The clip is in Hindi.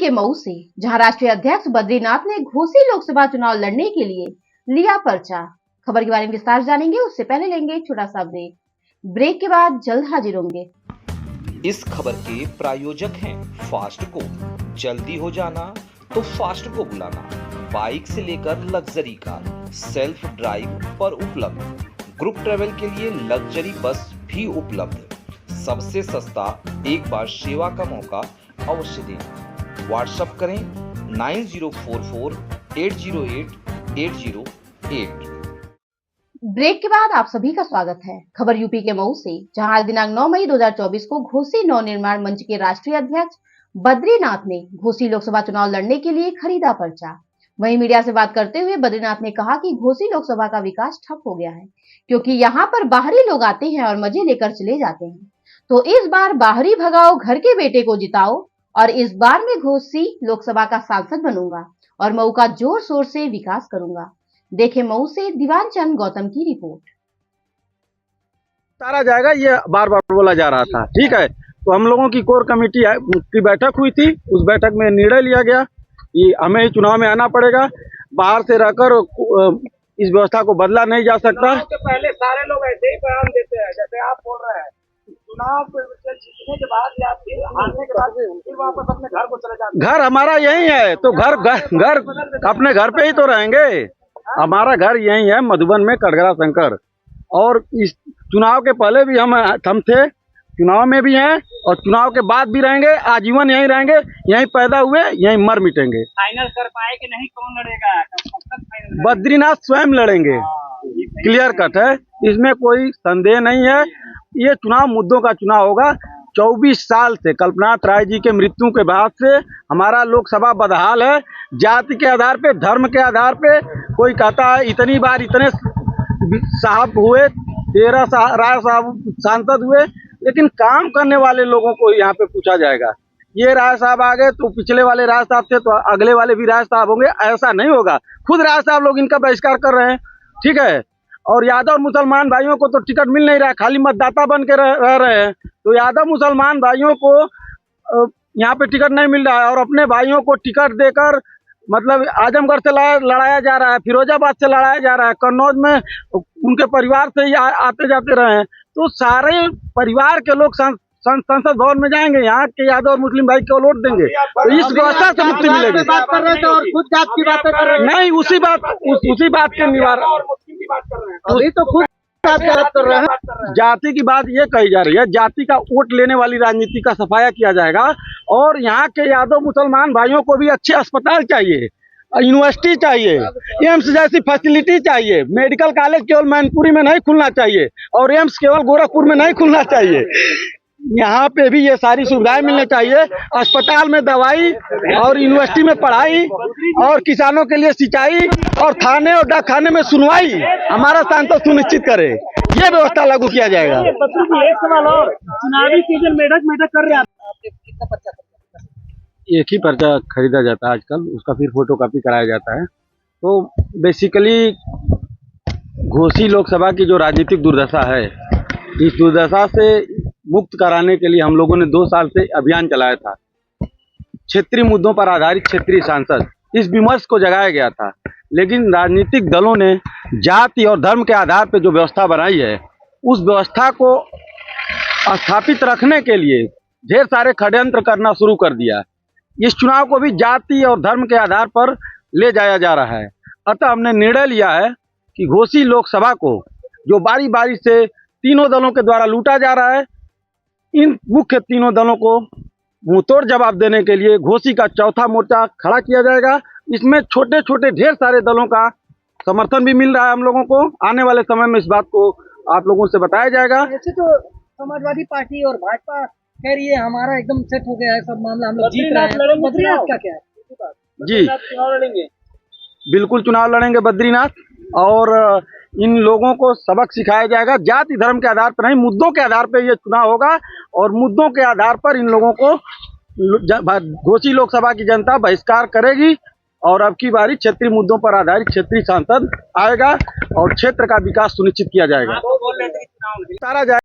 के मऊ से, जहां राष्ट्रीय अध्यक्ष बद्रीनाथ ने घोसी लोकसभा चुनाव लड़ने के लिए लिया पर्चा। खबर के बारे में विस्तार जानेंगे, उससे पहले लेंगे छोटा सा ब्रेक। ब्रेक के बाद जल्द हाजिर होंगे। इस खबर के प्रायोजक हैं फास्ट को। जल्दी हो जाना तो फास्ट को बुलाना। बाइक से लेकर लग्जरी कार सेल्फ ड्राइव पर उपलब्ध। ग्रुप ट्रेवल के लिए लग्जरी बस भी उपलब्ध। सबसे सस्ता एक बार सेवा का मौका अवश्य दें। व्हाट्सएप करें 9044808808। ब्रेक के बाद आप सभी का स्वागत है। खबर यूपी के मऊ से, जहां आज दिनांक 9 मई 2024 को घोसी नवनिर्माण मंच के राष्ट्रीय अध्यक्ष बद्रीनाथ ने घोसी लोकसभा चुनाव लड़ने के लिए खरीदा पर्चा। वहीं मीडिया से बात करते हुए बद्रीनाथ ने कहा कि घोसी लोकसभा का विकास ठप हो गया है, क्योंकि यहां पर बाहरी लोग आते हैं और मजे लेकर चले जाते हैं। तो इस बार बाहरी भगाओ, घर के बेटे को जिताओ, और इस बार मैं घोसी लोकसभा का सांसद बनूंगा और मऊ का जोर शोर से विकास करूंगा। देखें मऊ से दीवान चंद गौतम की रिपोर्ट। तारा जाएगा, ये बार बार बोला जा रहा था। ठीक है, तो हम लोगों की कोर कमेटी की बैठक हुई थी। उस बैठक में निर्णय लिया गया कि हमें ही चुनाव में आना पड़ेगा। बाहर से रहकर इस व्यवस्था को बदला नहीं जा सकता। तो पहले सारे लोग ऐसे ही बयान देते हैं, जैसे आप बोल रहे हैं। चुनाव जीतने के बाद या फिर हारने के बाद फिर वापस अपने घर को चले जाते हैं। घर हमारा यही है, तो घर अपने घर पे ही तो रहेंगे। हमारा घर यही है, मधुबन में कटघरा शंकर। और इस चुनाव के पहले भी हम थे, चुनाव में भी हैं और चुनाव के बाद भी रहेंगे। आजीवन यहीं रहेंगे, यहीं पैदा हुए, यहीं मर मिटेंगे। फाइनल कर पाए कि नहीं, कौन लड़ेगा? बद्रीनाथ स्वयं लड़ेंगे, क्लियर कट है, इसमें कोई संदेह नहीं है। ये चुनाव मुद्दों का चुनाव होगा। 24 साल से कल्पनाथ राय जी के मृत्यु के बाद से हमारा लोकसभा बदहाल है। जाति के आधार पे, धर्म के आधार पे कोई कहता है इतनी बार इतने साहब हुए, 13 राय साहब सांसद हुए, लेकिन काम करने वाले लोगों को यहाँ पे पूछा जाएगा। ये राय साहब आ गए तो पिछले वाले राय साहब थे तो अगले वाले भी राय साहब होंगे, ऐसा नहीं होगा। खुद राय साहब लोग इनका बहिष्कार कर रहे हैं। ठीक है, और यादव मुसलमान भाइयों को तो टिकट मिल नहीं रहा, खाली मतदाता बन के रह रहे हैं। तो यादव मुसलमान भाइयों को यहाँ पे टिकट नहीं मिल रहा है, और अपने भाइयों को टिकट देकर मतलब आजमगढ़ से लड़ाया जा रहा है, फिरोजाबाद से लड़ाया जा रहा है, कन्नौज में उनके परिवार से ही आते जाते रहे हैं। तो सारे परिवार के लोग संसद भवन में जाएंगे, यहाँ के यादव और मुस्लिम भाई को वोट देंगे, तो इस व्यवस्था से मुक्ति मिलेगी। बात कर रहे थे और खुद जात की बातें कर रहे हैं। नहीं, उसी बात के निवारण, अभी तो खुद बात कर रहे हैं। जाति की बात ये कही जा रही है, जाति का वोट लेने वाली राजनीति का सफाया किया जाएगा। और यहाँ के यादव मुसलमान भाइयों को भी अच्छे अस्पताल चाहिए, यूनिवर्सिटी चाहिए, एम्स जैसी फैसिलिटी चाहिए। मेडिकल कॉलेज केवल मैनपुरी में नहीं खुलना चाहिए और एम्स केवल गोरखपुर में नहीं खुलना चाहिए। यहाँ पे भी ये सारी सुविधाएं मिलनी चाहिए। अस्पताल में दवाई और यूनिवर्सिटी में पढ़ाई और किसानों के लिए सिंचाई और थाने और डाक खाने में सुनवाई हमारा सांसद सुनिश्चित करे, ये व्यवस्था लागू किया जाएगा। एक सवाल और, चुनावी सीजन मेढक कर रहे हैं, एक ही पर्चा खरीदा जाता है आजकल, उसका फिर फोटो कॉपी कराया जाता है। तो बेसिकली घोसी लोकसभा की जो राजनीतिक दुर्दशा है, इस दुर्दशा से मुक्त कराने के लिए हम लोगों ने 2 साल से अभियान चलाया था। क्षेत्रीय मुद्दों पर आधारित क्षेत्रीय सांसद, इस विमर्श को जगाया गया था। लेकिन राजनीतिक दलों ने जाति और धर्म के आधार पर जो व्यवस्था बनाई है, उस व्यवस्था को स्थापित रखने के लिए ढेर सारे षड्यंत्र करना शुरू कर दिया। इस चुनाव को भी जाति और धर्म के आधार पर ले जाया जा रहा है। अतः हमने निर्णय लिया है कि घोसी लोकसभा को जो बारी बारी से तीनों दलों के द्वारा लूटा जा रहा है, इन मुख्य तीनों दलों को मुंहतोड़ जवाब देने के लिए घोसी का चौथा मोर्चा खड़ा किया जाएगा। इसमें छोटे छोटे ढेर सारे दलों का समर्थन भी मिल रहा है हम लोगों को। आने वाले समय में इस बात को आप लोगों से बताया जाएगा। वैसे तो समाजवादी पार्टी और भाजपा कह रही है हमारा एकदम सेट हो गया है सब मामला, हम लोग जीत रहे हैं। बद्रीनाथ का क्या है? जी, चुनाव लड़ेंगे, बिल्कुल चुनाव लड़ेंगे बद्रीनाथ, और इन लोगों को सबक सिखाया जाएगा। जाति धर्म के आधार पर नहीं, मुद्दों के आधार पर ये चुनाव होगा, और मुद्दों के आधार पर इन लोगों को घोसी लोकसभा की जनता बहिष्कार करेगी। और अब की बारी क्षेत्रीय मुद्दों पर आधारित क्षेत्रीय सांसद आएगा और क्षेत्र का विकास सुनिश्चित किया जाएगा।